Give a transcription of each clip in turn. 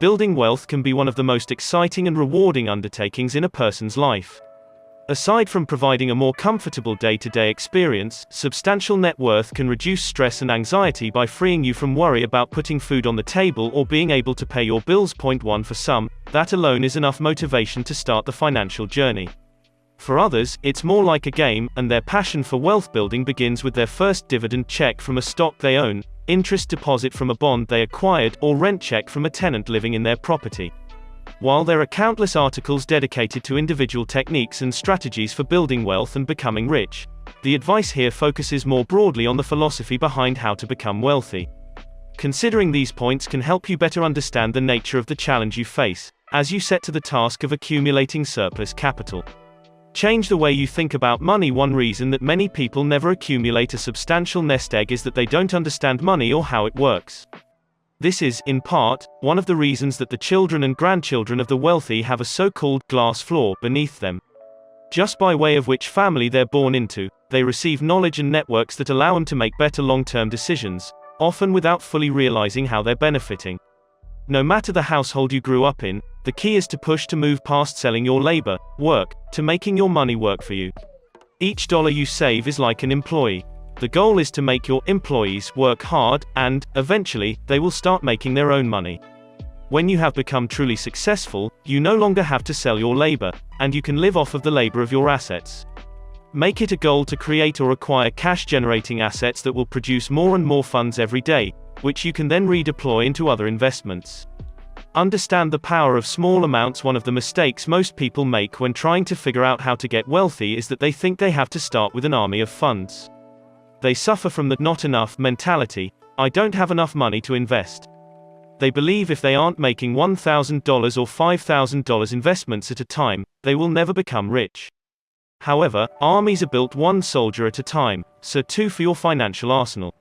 Building wealth can be one of the most exciting and rewarding undertakings in a person's life. Aside from providing a more comfortable day-to-day experience, substantial net worth can reduce stress and anxiety by freeing you from worry about putting food on the table or being able to pay your bills. Point 1. For some, that alone is enough motivation to start the financial journey. For others, it's more like a game, and their passion for wealth building begins with their first dividend check from a stock they own, interest deposit from a bond they acquired, or rent check from a tenant living in their property. While there are countless articles dedicated to individual techniques and strategies for building wealth and becoming rich, the advice here focuses more broadly on the philosophy behind how to become wealthy. Considering these points can help you better understand the nature of the challenge you face, as you set to the task of accumulating surplus capital. Change the way you think about money. One reason that many people never accumulate a substantial nest egg is that they don't understand money or how it works. This is, in part, one of the reasons that the children and grandchildren of the wealthy have a so-called glass floor beneath them. Just by way of which family they're born into, they receive knowledge and networks that allow them to make better long-term decisions, often without fully realizing how they're benefiting. No matter the household you grew up in, the key is to push to move past selling your labor, work, to making your money work for you. Each dollar you save is like an employee. The goal is to make your employees work hard, and, eventually, they will start making their own money. When you have become truly successful, you no longer have to sell your labor, and you can live off of the labor of your assets. Make it a goal to create or acquire cash-generating assets that will produce more and more funds every day, which you can then redeploy into other investments. Understand the power of small amounts. One of the mistakes most people make when trying to figure out how to get wealthy is that they think they have to start with an army of funds. They suffer from the not enough mentality. I don't have enough money to invest. They believe if they aren't making $1,000 or $5,000 investments at a time, they will never become rich. However, armies are built one soldier at a time, so two for your financial arsenal.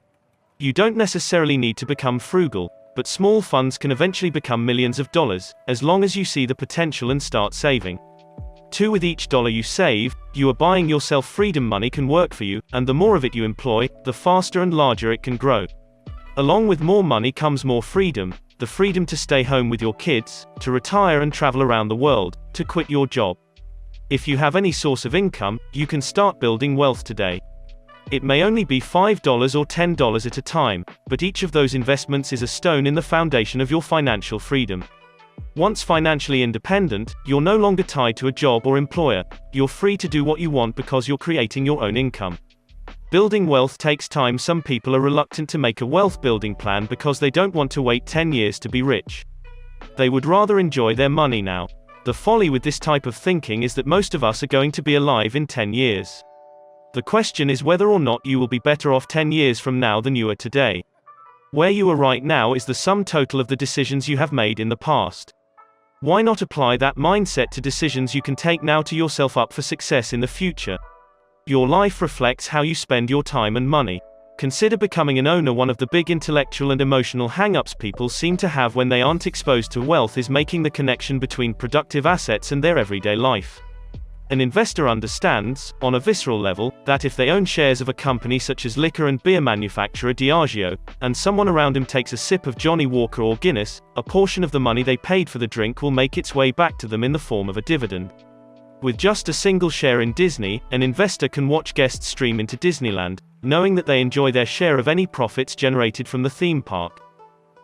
You don't necessarily need to become frugal, but small funds can eventually become millions of dollars, as long as you see the potential and start saving. 2. With each dollar you save, you are buying yourself freedom. Money can work for you, and the more of it you employ, the faster and larger it can grow. Along with more money comes more freedom, the freedom to stay home with your kids, to retire and travel around the world, to quit your job. If you have any source of income, you can start building wealth today. It may only be $5 or $10 at a time, but each of those investments is a stone in the foundation of your financial freedom. Once financially independent, you're no longer tied to a job or employer. You're free to do what you want because you're creating your own income. Building wealth takes time. Some people are reluctant to make a wealth building plan because they don't want to wait 10 years to be rich. They would rather enjoy their money now. The folly with this type of thinking is that most of us are going to be alive in 10 years. The question is whether or not you will be better off 10 years from now than you are today. Where you are right now is the sum total of the decisions you have made in the past. Why not apply that mindset to decisions you can take now to yourself up for success in the future? Your life reflects how you spend your time and money. Consider becoming an owner. One of the big intellectual and emotional hang-ups people seem to have when they aren't exposed to wealth is making the connection between productive assets and their everyday life. An investor understands, on a visceral level, that if they own shares of a company such as liquor and beer manufacturer Diageo, and someone around him takes a sip of Johnny Walker or Guinness, a portion of the money they paid for the drink will make its way back to them in the form of a dividend. With just a single share in Disney, an investor can watch guests stream into Disneyland, knowing that they enjoy their share of any profits generated from the theme park.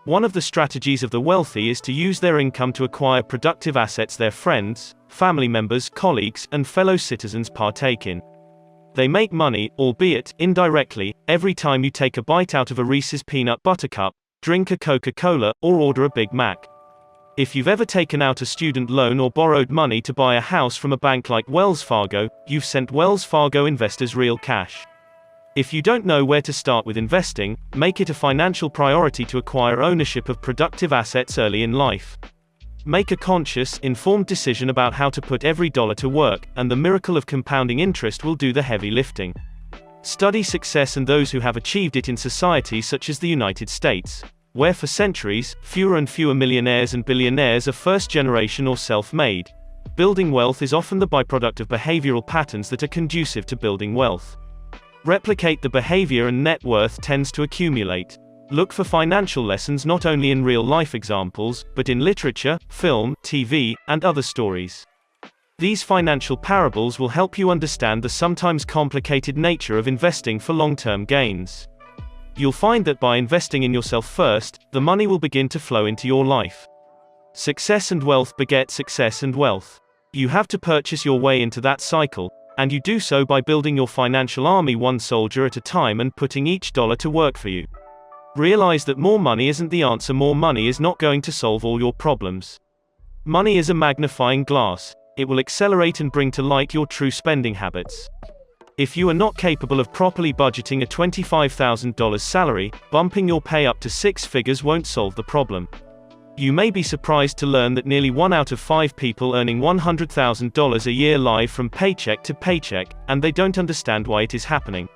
One of the strategies of the wealthy is to use their income to acquire productive assets their friends, family members, colleagues, and fellow citizens partake in. They make money, albeit indirectly, every time you take a bite out of a Reese's peanut butter cup, drink a Coca-Cola, or order a Big Mac. If you've ever taken out a student loan or borrowed money to buy a house from a bank like Wells Fargo, you've sent Wells Fargo investors real cash. If you don't know where to start with investing, make it a financial priority to acquire ownership of productive assets early in life. Make a conscious, informed decision about how to put every dollar to work, and the miracle of compounding interest will do the heavy lifting. Study success and those who have achieved it in societies such as the United States, where for centuries, fewer and fewer millionaires and billionaires are first-generation or self-made. Building wealth is often the byproduct of behavioral patterns that are conducive to building wealth. Replicate the behavior and net worth tends to accumulate. Look for financial lessons not only in real-life examples, but in literature, film, TV, and other stories. These financial parables will help you understand the sometimes complicated nature of investing for long-term gains. You'll find that by investing in yourself first, the money will begin to flow into your life. Success and wealth beget success and wealth. You have to purchase your way into that cycle, and you do so by building your financial army one soldier at a time and putting each dollar to work for you. Realize that more money isn't the answer. More money is not going to solve all your problems. Money is a magnifying glass. It will accelerate and bring to light your true spending habits. If you are not capable of properly budgeting a $25,000 salary, bumping your pay up to six figures won't solve the problem. You may be surprised to learn that nearly 1 out of 5 people earning $100,000 a year live from paycheck to paycheck, and they don't understand why it is happening.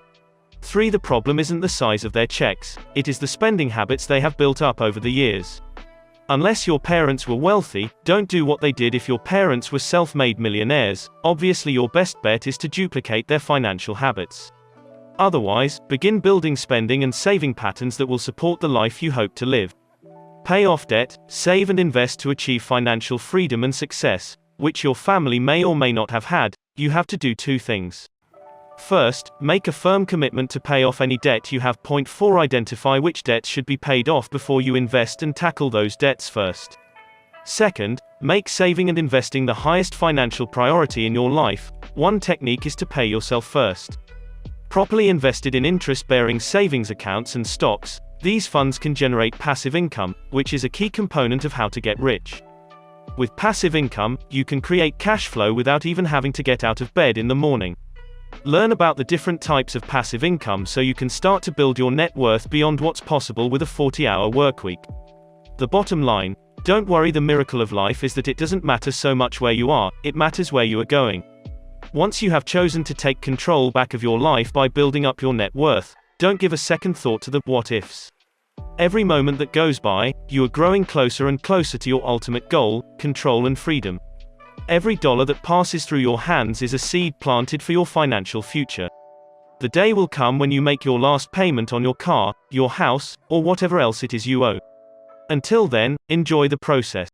3. The problem isn't the size of their checks, it is the spending habits they have built up over the years. Unless your parents were wealthy, don't do what they did. If your parents were self-made millionaires, obviously your best bet is to duplicate their financial habits. Otherwise, begin building spending and saving patterns that will support the life you hope to live. Pay off debt, save and invest to achieve financial freedom and success, which your family may or may not have had. You have to do 2 things. First, make a firm commitment to pay off any debt you have. 4. Identify which debts should be paid off before you invest and tackle those debts first. Second, make saving and investing the highest financial priority in your life. One technique is to pay yourself first. Properly invested in interest-bearing savings accounts and stocks, these funds can generate passive income, which is a key component of how to get rich. With passive income, you can create cash flow without even having to get out of bed in the morning. Learn about the different types of passive income so you can start to build your net worth beyond what's possible with a 40-hour workweek. The bottom line, don't worry. The miracle of life is that it doesn't matter so much where you are, it matters where you are going. Once you have chosen to take control back of your life by building up your net worth, don't give a second thought to the what-ifs. Every moment that goes by, you are growing closer and closer to your ultimate goal, control and freedom. Every dollar that passes through your hands is a seed planted for your financial future. The day will come when you make your last payment on your car, your house, or whatever else it is you owe. Until then, enjoy the process.